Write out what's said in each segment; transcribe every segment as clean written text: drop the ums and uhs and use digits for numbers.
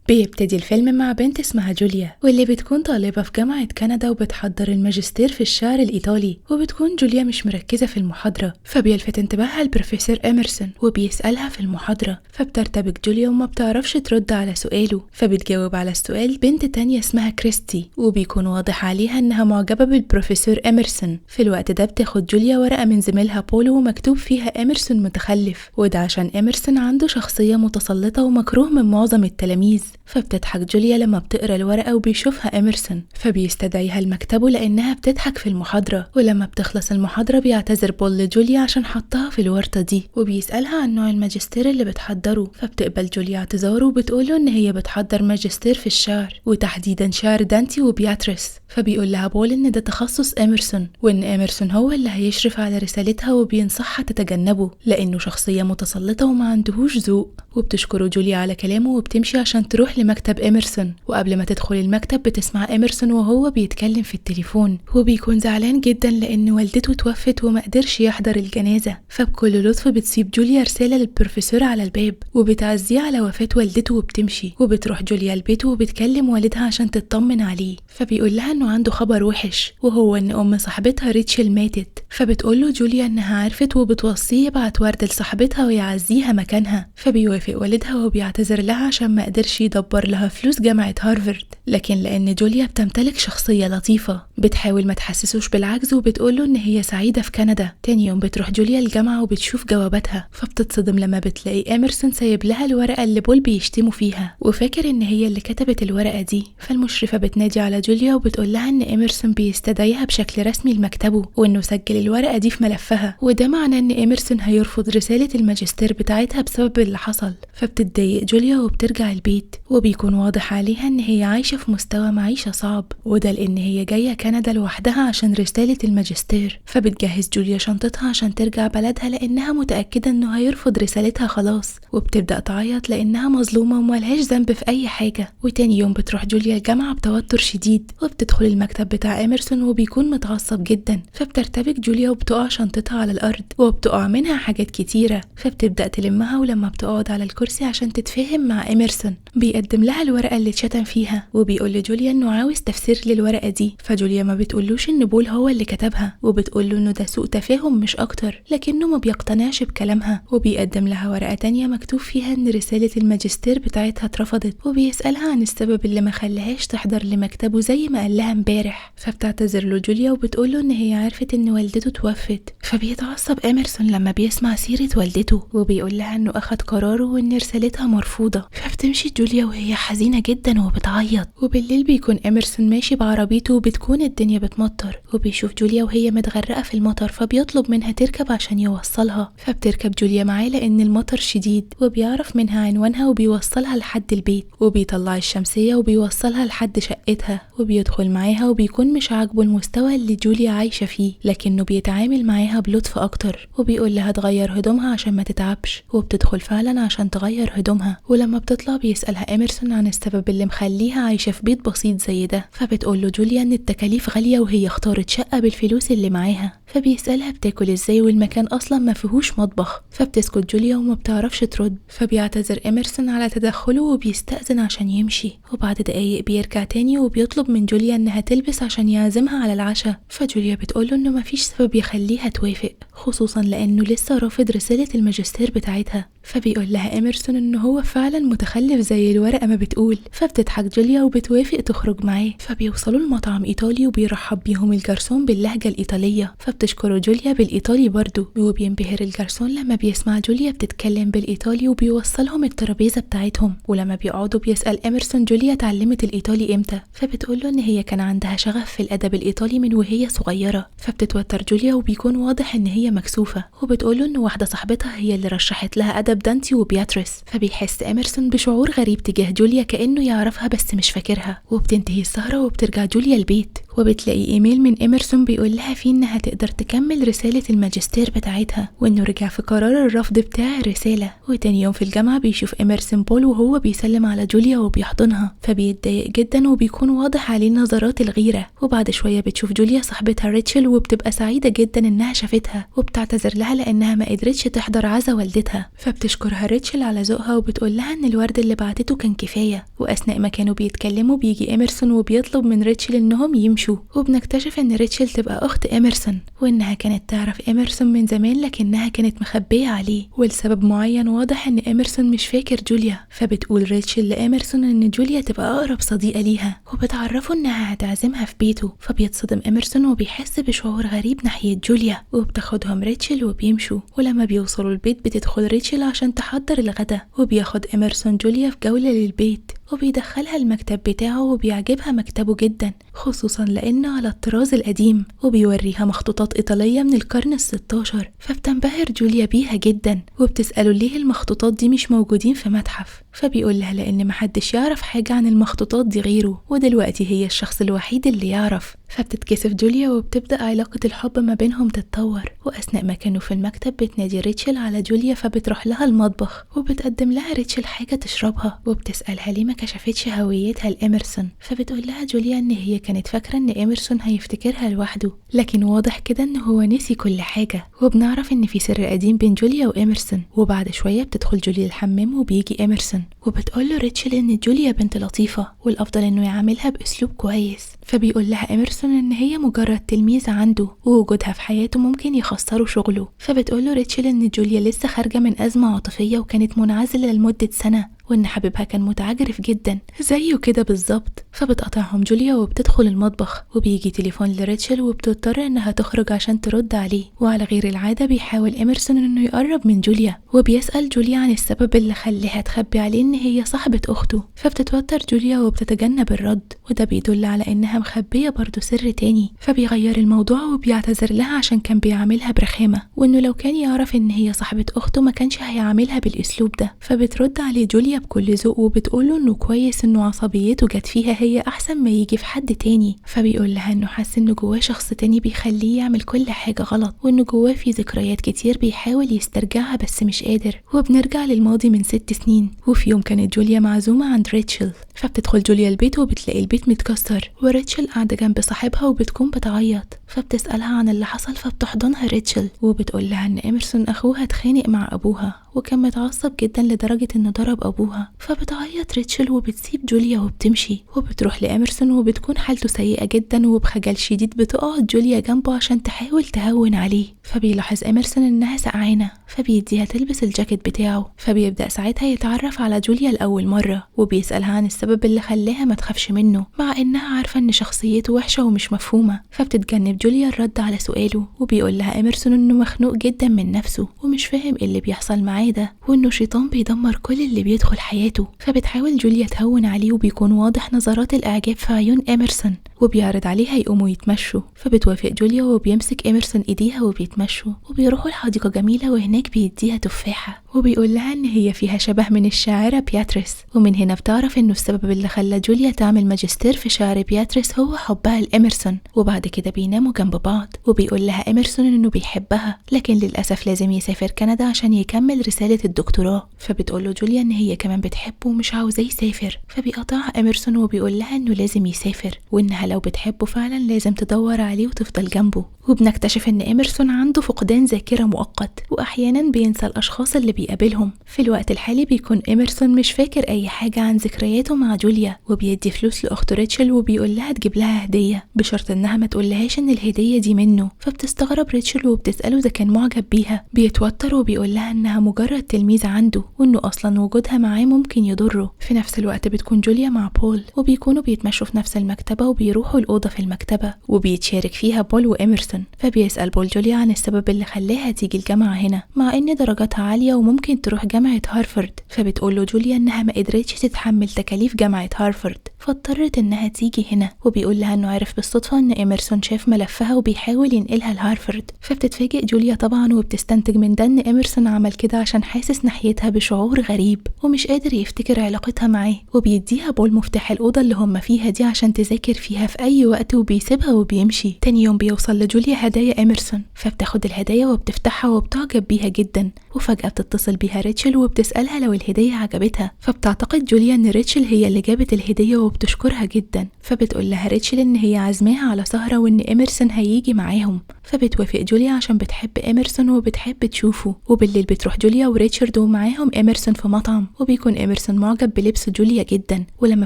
بيبتدي الفيلم مع بنت اسمها جوليا، واللي بتكون طالبة في جامعة كندا وبتحضر الماجستير في الشعر الإيطالي. وبتكون جوليا مش مركزة في المحاضرة، فبيلفت انتباهها البروفيسور إميرسون وبيسألها في المحاضرة، فبترتبك جوليا وما بتعرفش ترد على سؤاله. فبتجاوب على السؤال بنت تانية اسمها كريستي، وبيكون واضح عليها انها معجبة بالبروفيسور إميرسون. في الوقت ده بتاخد جوليا ورقة من زميلها بولو ومكتوب فيها إميرسون متخلف، وده عشان إميرسون عنده شخصية متسلطة ومكروه من معظم التلاميذ. فبتضحك جوليا لما بتقرا الورقة وبيشوفها إميرسون، فبيستدعيها لمكتبه لأنها بتضحك في المحاضرة. ولما بتخلص المحاضرة بيعتذر بول لجوليا عشان حطها في الورطة دي، وبيسألها عن نوع الماجستير اللي بتحضره. فبتقبل جوليا اعتذاره وبتقوله إن هي بتحضر ماجستير في الشعر، وتحديدا شعر دانتي وبياتريس. فبيقول لها بول إن ده تخصص إميرسون، وإن إميرسون هو اللي هيشرف على رسالتها وبينصحها تتجنبه لأنه شخصية متسلطة وما عندهوش ذوق. وبتشكره جوليا على كلامه وبتمشي عشان تروح لمكتب إميرسون. وقبل ما تدخل المكتب بتسمع إميرسون وهو بيتكلم في التليفون، وبيكون زعلان جدا لأن والدته توفت وما قدرش يحضر الجنازة. فبكل لطف بتسيب جوليا رسالة للبروفيسور على الباب وبتعزيه على وفاة والدته وبتمشي. وبتروح جوليا البيت وبتكلم والدها عشان تطمن عليه، فبيقول لها انه عنده خبر وحش، وهو ان ام صاحبتها ريتشل ماتت. فبتقول له جوليا انها عرفت وبتوصيه يبعت ورد لصاحبتها ويعزيها مكانها. فبيوافق والدها وبيعتذر لها عشان ما قدرش يدبر لها فلوس جامعة هارفارد، لكن لان جوليا بتمتلك شخصية لطيفة بتحاول ما تحسسوش بالعجز، وبتقوله ان هي سعيدة في كندا. تاني يوم بتروح جوليا الجامعة وبتشوف جواباتها، فبتتصدم لما بتلاقي إميرسون سايب لها الورقة اللي بول بيشتموا فيها وفاكر ان هي اللي كتبت الورقة دي. فالمشرفة بتنادي على جوليا وبتقول لها ان إميرسون بيستدعيها بشكل رسمي لمكتبه، وانه سجل الورقة دي في ملفها، وده معناه ان إميرسون هيرفض رسالة الماجستير بتاعتها بسبب اللي حصل. فبتتضايق جوليا وبترجع البيت، وبيكون واضح عليها ان هي عايشة في مستوى معيشة صعب، وده لان هي جاية كندا لوحدها عشان رسالة الماجستير. فبتجهز جوليا شنطتها عشان ترجع بلدها لانها متأكدة انه هيرفض رسالتها خلاص، وبتبدأ تعيط لانها مظلومة وملهاش ذنب في اي حاجة. وتاني يوم بتروح جوليا الجامعة بتوتر شديد، وبتدخل المكتب بتاع إميرسون وبيكون متعصب جدا. فبترتبك جوليا وبتقع شنطتها على الارض، وبتقع منها حاجات كتيرة. فبتبدأ تلمها، ولما بتقعد على الكرسي عشان تتفاهم مع إميرسون بيقدم لها الورقة اللي اتشتم فيها، وبيقول لجوليا انه عاوز تفسير للورقة دي. فجوليا ما بتقولوش ان بول هو اللي كتبها، وبتقوله انه ده سوء تفاهم مش اكتر، لكنه ما بيقتنعش بكلامها. وبيقدم لها ورقة تانية مكتوب فيها ان رسالة الماجستير بتاعتها اترفضت، وبيسألها عن السبب اللي ما خلاهاش تحضر لمكتبه زي ما قال لها امبارح. فبتعتذر له جوليا وبتقوله ان هي عرفت ان والدته توفت. فبيتعصب إميرسون لما بيسمع سيرة والدته، وبيقول لها انه اخد قراره وان رسالتها مرفوضة. فبتمشي جوليا وهي حزينة جدا وبتعيط. وبالليل بيكون إميرسون ماشي بعربيته وبتكون الدنيا بتمطر، وبيشوف جوليا وهي متغرقة في المطر، فبيطلب منها تركب عشان يوصلها. فبتركب جوليا معاه لان المطر شديد، وبيعرف منها عنوانها وبيوصلها لحد البيت، وبيطلع الشمسية وبيوصلها لحد شقتها. وبيدخل معاها وبيكون مش عاجبه المستوى اللي جوليا عايشة فيه، لكنه بيتعامل معاها بلطف اكتر، وبيقول لها تغير هدومها عشان ما تتعبش. وبتدخل فعلا عشان تغير هدومها، ولما بتطلع بيسألها إميرسون عن السبب اللي مخليها عايشة في بيت بسيط زي ده. فبتقول له جوليا ان التكاليف غالية وهي اختارت شقة بالفلوس اللي معاها. فبيسألها بتاكل ازاي والمكان اصلا ما فيهوش مطبخ. فبتسكت جوليا وما بتعرفش ترد. فبيعتذر إميرسون على تدخله وبيستأذن عشان يمشي، وبعد دقايق بيرجع تاني وبيطلب من جوليا انها تلبس عشان يعزمها على العشاء. فجوليا بتقوله انه مفيش سبب يخليها توافق، خصوصا لانه لسه رافض رسالة الماجستير بتاعتها. فبيقول لها إميرسون انه هو فعلا متخلف زي الورقة ما بتقول. فبتضحك جوليا وبتوافق تخرج معاه. فبيوصلوا لمطعم ايطالي وبيرحب بيهم الجرسون باللهجة الإيطالية. فبتشكره جوليا بالإيطالي برضو، وبينبهر الجرسون لما بيسمع جوليا بتتكلم بالإيطالي، وبيوصلهم الترابيزة بتاعتهم. ولما بيقعدوا بيسأل إميرسون جوليا اتعلمت الإيطالي امتى. فبتقوله ان هي كان عندها شغف في الأدب الإيطالي من وهي صغيرة. فبتتوتر جوليا وبيكون واضح ان هي مكسوفة، وبتقوله ان واحدة صاحبتها هي اللي رشحت لها أدب دانتي وبياتريس. فبيحس إميرسون بشعور غريب تجاه جوليا كأنه يعرفها بس مش فاكرها. وبتنتهي السهرة وبترجع جوليا البيت، وبتلاقي ايميل من إميرسون بيقول لها فيه انها تقدر تكمل رسالة الماجستير بتاعتها، وانه رجع في قرار الرفض بتاع الرسالة. وتاني يوم في الجامعة بيشوف إميرسون بول وهو بيسلم على جوليا وبيحضنها، فبيتضايق جدا وبيكون واضح عليه نظرات الغيرة. وبعد شوية بتشوف جوليا صاحبتها ريتشل وبتبقى سعيدة جدا انها شافتها، وبتعتذر لها لانها ما قدرتش تحضر عزا والدتها. فبتشكرها ريتشل على ذوقها وبتقول لها ان الورد اللي بعتته كان كفاية. واثناء ما كانوا بيتكلموا بيجي إميرسون وبيطلب من ريتشل انهم يمشوا، وبنكتشف ان ريتشل تبقى اخت إميرسون، وانها كانت تعرف إميرسون من زمان لكنها كانت مخبية عليه ولسبب معين واضح ان إميرسون مش فاكر جوليا. فبتقول ريتشل لإميرسون ان جوليا تبقى اقرب صديقة ليها، وبتعرفه انها هتعزمها في بيته. فبيتصدم إميرسون وبيحس بشعور غريب ناحية جوليا، وبتاخدهم ريتشل وبيمشوا. ولما بيوصلوا البيت بتدخل ريتشل عشان تحضر الغدا، وبياخد إميرسون جوليا في جولة للبيت وبيدخلها المكتب بتاعه، وبيعجبها مكتبه جدا خصوصا لأنه على الطراز القديم، وبيوريها مخطوطات إيطالية من القرن ال16. فبتنبهر جوليا بيها جدا وبتسأله ليه المخطوطات دي مش موجودين في متحف. فبيقول لها لأن محدش يعرف حاجة عن المخطوطات دي غيره، ودلوقتي هي الشخص الوحيد اللي يعرف. فبتتكسف جوليا وبتبدأ علاقة الحب ما بينهم تتطور. وأثناء ما كانوا في المكتب بتنادي ريتشل على جوليا، فبتروح لها المطبخ وبتقدم لها ريتشل حاجة تشربها، وبتسألها ليه ما كشفتش هويتها لإميرسون. فبتقول لها جوليا ان هي كانت فاكرة ان إميرسون هيفتكرها لوحده، لكن واضح كده ان هو نسي كل حاجة. وبنعرف ان في سر قديم بين جوليا وإميرسون. وبعد شوية بتدخل جوليا الحمام وبيجي إميرسون، وبتقول له ريتشل ان جوليا بنت لطيفة والافضل انه يعاملها باسلوب كويس. فبيقول لها إميرسون ان هي مجرد تلميذ عنده، ووجودها في حياته ممكن يخسره شغله. فبتقول له ريتشل ان جوليا لسه خارجة من أزمة عاطفية وكانت منعزلة لمدة سنة، وان حبيبها كان متعجرف جدا زيه كده بالظبط. فبتقطعهم جوليا وبتدخل المطبخ، وبيجي تليفون لريتشل وبتضطر انها تخرج عشان ترد عليه. وعلى غير العادة بيحاول إميرسون انه يقرب من جوليا، وبيسأل جوليا عن السبب اللي خليها تخبي عليه ان هي صاحبة اخته. فبتتوتر جوليا وبتتجنب الرد، وده بيدل على انها مخبية برضو سر تاني. فبيغير الموضوع وبيعتذر لها عشان كان بيعاملها برخامة، وانه لو كان يعرف ان هي صاحبة اخته ما كانش هيعاملها بالاسلوب ده. فبترد عليه جوليا بكل ذوق وبتقوله انه كويس انه عصبيته جت فيها هي احسن ما يجي في حد تاني. فبيقول لها انه حاسس انه جواه شخص تاني بيخليه يعمل كل حاجة غلط، وانه جواه في ذكريات كتير بيحاول يسترجعها بس مش قادر. وبنرجع للماضي من 6 سنين، وفي يوم كانت جوليا معزومة عند ريتشل. فبتدخل جوليا البيت وبتلاقي البيت متكسر، وريتشل قاعدة جنب صاحبها وبتكون بتعيط. فبتسألها عن اللي حصل، فبتحضنها ريتشل وبتقول لها ان إميرسون اخوها اتخانق مع ابوها وكان متعصب جدا لدرجة انه ضرب ابوها. فبتعيط ريتشل وبتسيب جوليا وبتمشي، وبتروح لإميرسون وبتكون حالته سيئة جدا، وبخجل شديد بتقعد جوليا جنبه عشان تحاول تهون عليه. فبيلاحظ إميرسون انها سقعانة، فبيديها تلبس الجاكيت بتاعه. فبيبدأ ساعتها يتعرف على جوليا لأول مرة، وبيسألها عن السبب اللي خلاها ما تخافش منه مع انها عارفة ان شخصيته وحشة ومش مفهومة. فبتتجنب جوليا الرد على سؤاله، وبيقول لها إميرسون انه مخنوق جدا من نفسه ومش فاهم ايه اللي بيحصل معاه ده، وانه شيطان بيدمر كل اللي بيدخل حياته. فبتحاول جوليا تهون عليه، وبيكون واضح نظرات الإعجاب في عيون إميرسون، وبيعرض عليها يقوموا يتمشوا. فبتوافق جوليا وبيمسك إميرسون ايديها وبيتمشوا، وبيروحوا لحديقة جميلة وهناك بيديها تفاحة، وبيقول لها ان هي فيها شبه من الشاعرة بياتريس. ومن هنا بتعرف انه السبب اللي خلى جوليا تعمل ماجستير في شعر بياتريس هو حبها لإميرسون. وبعد كده بيناموا جنب بعض، وبيقول لها إميرسون انه بيحبها لكن للأسف لازم يسافر كندا عشان يكمل رسالة الدكتوراه. فبتقول له جوليا ان هي كمان بتحبه ومش عاوزاه يسافر. فبيقطعها إميرسون وبيقول لها انه لازم يسافر، وانها لو بتحبه فعلا لازم تدور عليه وتفضل جنبه. وبنكتشف ان إميرسون عنده فقدان ذاكرة مؤقت، واحيانا بينسى الاشخاص اللي بيقابلهم. في الوقت الحالي بيكون إميرسون مش فاكر اي حاجة عن ذكرياته مع جوليا، وبيدي فلوس لاخته ريتشل وبيقول لها تجيب لها هدية بشرط انها ما تقولهاش ان الهدية دي منه. فبتستغرب ريتشل وبتسأله اذا كان معجب بيها. بيتوتر وبيقول لها انها مجرد تلميذ عنده، وانه اصلا وجودها معاه ممكن يضره. في نفس الوقت بتكون جوليا مع بول، وبيكونوا بيتمشوا في نفس المكتبة، وبيروحوا الأوضة في المكتبة وبيتشارك فيها بول وإميرسون. فبيسأل بول جوليا عن السبب اللي خلاها تيجي الجامعة هنا مع ان درجاتها عالية وممكن تروح جامعة هارفارد. فبتقول له جوليا انها ما قدرتش تتحمل تكاليف جامعة هارفارد، فاضطرت انها تيجي هنا، وبيقول لها انه عرف بالصدفة ان إيمرسون شاف ملفها وبيحاول ينقلها لهارفارد. فبتتفاجئ جوليا طبعا وبتستنتج من ده ان إيمرسون عمل كده عشان حاسس ناحيتها بشعور غريب ومش قادر يفتكر علاقتها معاه، وبيديها بول مفتاح الأوضة اللي هم فيها دي عشان تذاكر فيها في أي وقت، وبيسيبها وبيمشي. تاني يوم بيوصل لجوليا هدايا إيمرسون، فبتاخد الهدايا وبتفتحها وبتعجب بيها جدا، وفجأة بتتصل بيها ريتشل وبتسألها لو الهدية عجبتها. فبتعتقد جوليا ان ريتشل هي اللي جابت الهدية وبتشكرها جدا، فبتقول لها ريتشل ان هي عازماها على سهرة وان إيمرسون هيجي معاهم. فبتوافق جوليا عشان بتحب إيمرسون وبتحب تشوفه. وبالليل بتروح جوليا وريتشارد ومعاهم إيمرسون في مطعم، وبيكون إيمرسون معجب بلبس جوليا جدا. ولما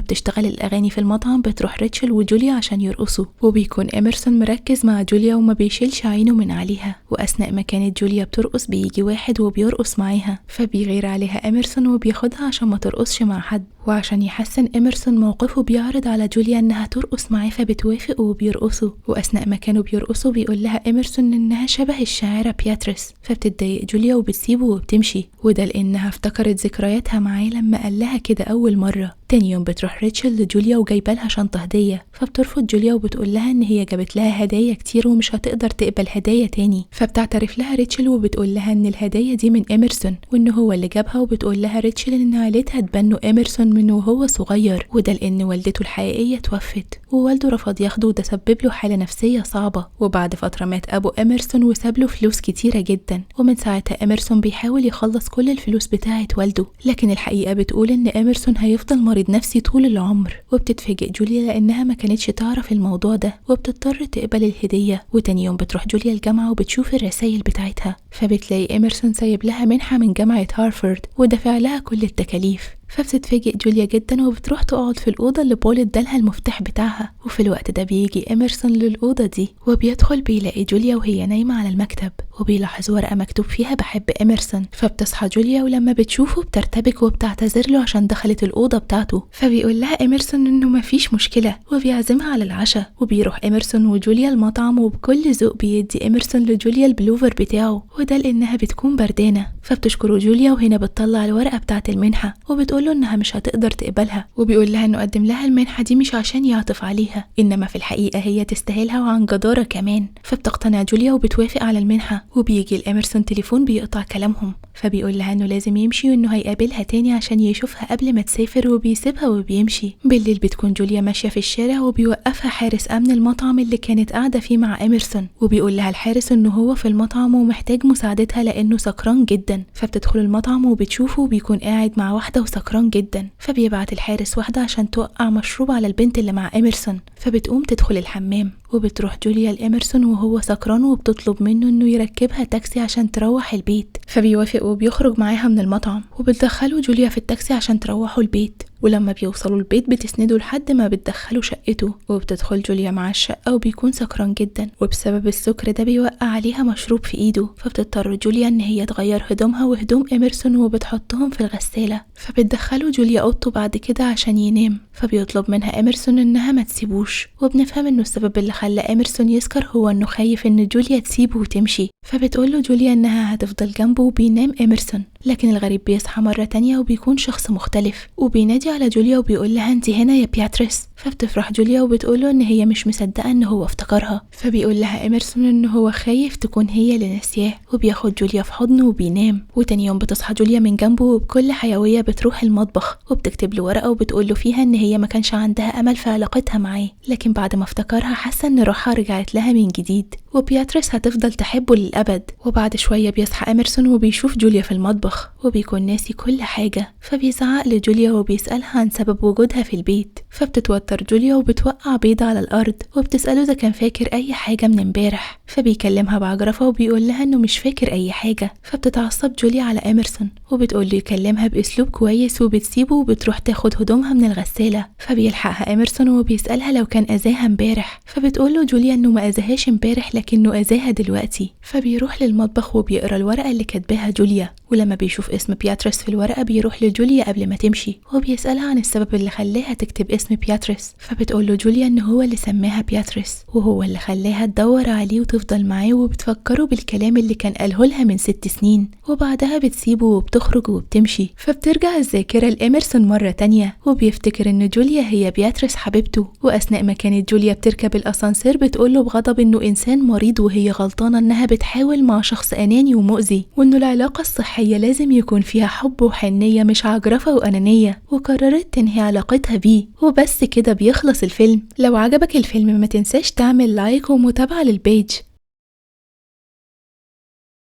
بتشتغل الأغاني في المطعم بتروح ريتشل وجوليا عشان يرقصوا، وبيكون إيمرسون مركز مع جوليا وما بيشيلش عينه من عليها. وأثناء ما كانت جوليا بترقص بيجي واحد وبيرقص معاها، فبيغير عليها إيمرسون وبياخدها عشان ما ترقصش مع حد. وعشان يحسن إيمرسون موقفه بيعرض على جوليا انها ترقص معاه، فبتوافق وبيرقصوا. واثناء ما كانوا بيرقصوا بيقول لها إيمرسون انها شبه الشاعرة بياتريس، فبتتضايق جوليا وبتسيبه وبتمشي، وده لانها افتكرت ذكرياتها معاه لما قال لها كده اول مرة. تاني يوم بتروح ريتشل لجوليا وجايبه لها شنطة هدية، فبترفض جوليا وبتقول لها ان هي جابت لها هدايا كتير ومش هتقدر تقبل هدايا تاني. فبتعترف لها ريتشل وبتقول لها ان الهدايا دي من إيمرسون وان هو اللي جابها، وبتقول لها ريتشل ان عيلتها اتبنوا إيمرسون من وهو صغير، وده لان والدته الحقيقية توفت ووالده رفض ياخده، وده سبب له حالة نفسية صعبة. وبعد فترة مات ابو إيمرسون وساب له فلوس كتيرة جدا، ومن ساعتها إيمرسون بيحاول يخلص كل الفلوس بتاعة والده، لكن الحقيقة بتقول ان إيمرسون هيفضل مريض نفسي طول العمر. وبتتفاجئ جوليا لانها ما كانتش تعرف الموضوع ده، وبتضطر تقبل الهدية. وتاني يوم بتروح جوليا الجامعة وبتشوف الرسائل بتاعتها، فبتلاقي إيمرسون سايب لها منحة من جامعة هارفارد ودافع لها كل التكاليف. فبتتفاجئ جوليا جدا وبتروح تقعد في الأوضة اللي بول ادالها المفتاح بتاعها. وفي الوقت ده بيجي إيمرسون للأوضة دي، وبيدخل بيلاقي جوليا وهي نايمة على المكتب، وبيلاحظ ورقة مكتوب فيها بحب إيمرسون. فبتصحى جوليا ولما بتشوفه بترتبك وبتعتذر له عشان دخلت الأوضة بتاعته. فبيقول لها إيمرسون إنه مفيش مشكلة وبيعزمها على العشاء. وبيروح إيمرسون وجوليا المطعم، وبكل ذوق بيدي إيمرسون لجوليا البلوفر بتاعه، وده لأنها بتكون بردانة. فبتشكره جوليا وهنا بتطلع الورقة بتاعة المنحة، وبتقول له انها مش هتقدر تقبلها، وبيقول لها انه قدم لها المنحة دي مش عشان يعطف عليها، انما في الحقيقة هي تستاهلها وعن جدارة كمان. فبتقتنع جوليا وبتوافق على المنحة. وبيجي لإيمرسون تليفون بيقطع كلامهم، فبيقول لها انه لازم يمشي وانه هيقابلها تاني عشان يشوفها قبل ما تسافر، وبيسيبها وبيمشي. بالليل بتكون جوليا ماشية في الشارع وبيوقفها حارس امن المطعم اللي كانت قاعدة فيه مع إيمرسون، وبيقول لها الحارس انه هو في المطعم ومحتاج مساعدتها لانه سكران جدا. فبتدخل المطعم وبتشوفه وبيكون قاعد مع واحدة وسكران جدا، فبيبعت الحارس واحدة عشان توقع مشروب على البنت اللي مع إيمرسون. فبتقوم تدخل الحمام، وبتروح جوليا لإيمرسون وهو سكران وبتطلب منه انه يركبها تاكسي عشان تروح البيت. فبيوافق وبيخرج معاها من المطعم، وبتدخله جوليا في التاكسي عشان تروحوا البيت. ولما بيوصلوا البيت بتسنده لحد ما بتدخله شقته، وبتدخل جوليا مع الشقة وبيكون سكران جدا، وبسبب السكر ده بيوقع عليها مشروب في ايده. فبتضطر جوليا ان هي تغير هدومها وهدوم إيمرسون وبتحطهم في الغسالة. فبتدخله جوليا اوضته بعد كده عشان ينام، فبيطلب منها إيمرسون انها ما تسيبوش. وبنفهم انه السبب اللي خلى إيمرسون يسكر هو انه خايف ان جوليا تسيبه وتمشي. فبتقوله جوليا انها هتفضل جنبه، وبينام إيمرسون. لكن الغريب بيصحى مرة تانية وبيكون شخص مختلف، وبينادي على جوليا وبيقول لها انت هنا يا بياتريس. فبتفرح جوليا وبتقوله ان هي مش مصدقة ان هو افتكرها. فبيقول لها إيمرسون ان هو خايف تكون هي اللي ناسياه، وبياخد جوليا في حضنه وبينام. وتاني يوم بتصحى جوليا من جنبه وبكل حيوية بتروح المطبخ، وبتكتب له ورقة وبتقوله فيها ان هي ما كانش عندها امل في علاقتها معاه، لكن بعد ما افتكرها حاسة ان روحها رجعت لها من جديد، وبياتريس هتفضل تحبه للأبد. وبعد شوية بيصحى إيمرسون وبيشوف جوليا في المطبخ، وبيكون ناسي كل حاجة. فبيزعق لجوليا وبيسألها عن سبب وجودها في البيت. فبتتوتر جوليا وبتوقع بيضة على الأرض، وبتسأله إذا كان فاكر أي حاجة من امبارح. فبيكلمها بعجرفة وبيقول لها إنه مش فاكر أي حاجة. فبتتعصب جوليا على إيمرسون وبتقول له يكلمها بأسلوب كويس، وبتسيبه وبتروح تاخد هدومها من الغسالة. فبيلحقها إيمرسون وبيسألها لو كان أذاها امبارح. فبتقول له جوليا إنه ما أذاهاش امبارح لكنه أذاها دلوقتي. فبيروح للمطبخ وبيقرأ الورقة اللي كاتباها جوليا، ولما بيشوف اسم بياتريس في الورقة بيروح لجوليا قبل ما تمشي، وبيسألها عن السبب اللي خلاها تكتب اسم بياتريس. فبتقول له جوليا إن هو اللي سماها بياتريس، وهو اللي خلاها تدور عليه وتفضل معاه، وبتفكره بالكلام اللي كان قاله لها من 6 سنين. وبعدها بتسيبه وبتخرج بتخرج وبتمشي، فبترجع الذاكرة لإيمرسون مرة تانية وبيفتكر إن جوليا هي بياتريس حبيبته. وأثناء ما كانت جوليا بتركب الأسانسير بتقوله بغضب إنه إنسان مريض وهي غلطانة إنها بتحاول مع شخص أناني ومؤذي، وإنه العلاقة الصحية لازم يكون فيها حب وحنية مش عجرفة وأنانية، وقررت تنهي علاقتها بيه. وبس كده بيخلص الفيلم. لو عجبك الفيلم ما تنساش تعمل لايك ومتابعة للبيج.